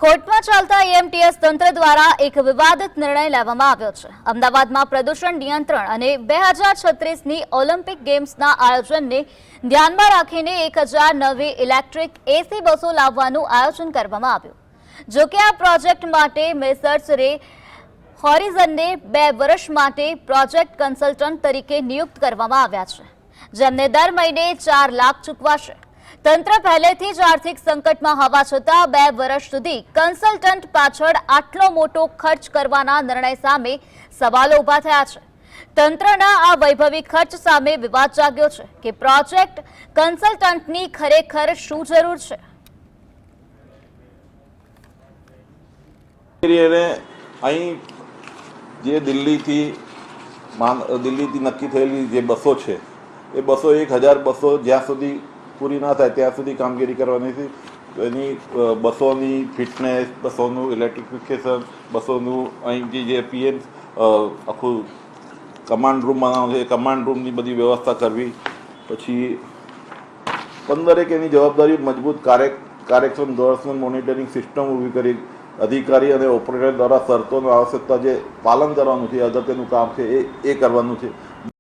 કોર્ટમાં ચાલતા એએમટીએસ તંત્ર દ્વારા એક વિવાદિત નિર્ણય લેવામાં આવ્યો છે। અમદાવાદમાં પ્રદૂષણ નિયંત્રણ અને 2036ની ઓલિમ્પિક ગેમ્સના આયોજનને ધ્યાનમાં રાખીને 1000 નવી ઇલેક્ટ્રિક એસી બસો લાવવાનું આયોજન કરવામાં આવ્યું। જો કે આ પ્રોજેક્ટ માટે મેસર્સ રે હોરિઝનને 2 વર્ષ માટે પ્રોજેક્ટ કન્સલ્ટન્ટ તરીકે નિયુક્ત કરવામાં આવ્યા છે, જેમને દર મહિને 4 લાખ ચૂકવાશે। તંત્ર પહેલેથી જ આર્થિક સંકટમાં હોવા છતાં 2 વર્ષ સુધી કન્સલ્ટન્ટ પાછળ આટલો મોટો ખર્ચ કરવાના નિર્ણય સામે સવાલો ઊભા થયા છે। તંત્રના આ વૈભવી ખર્ચ સામે વિવાદ જાગ્યો છે કે પ્રોજેક્ટ કન્સલ્ટન્ટની ખરેખર શું જરૂર છે। અહીં જે દિલ્હીથી નક્કી થયેલી જે બસો છે એ બસો 1000 બસો જ્યાં સુધી પૂરી ના થાય ત્યાં સુધી કામગીરી કરવાની છે। એની બસોની ફિટનેસ, બસોનું ઇલેક્ટ્રિફિકેશન, બસોનું અહીંથી જે પીએમ આખું કમાન્ડ રૂમ બનાવવાનું છે એ કમાન્ડ રૂમની બધી વ્યવસ્થા કરવી, પછી 15 એની જવાબદારી મજબૂત કાર્યક્ષમ દોરસ્મન મોનિટરિંગ સિસ્ટમ ઊભી કરી અધિકારી અને ઓપરેટર દ્વારા શરતોની આવશ્યકતા જે પાલન કરવાનું છે, અગત્યનું કામ છે એ કરવાનું છે।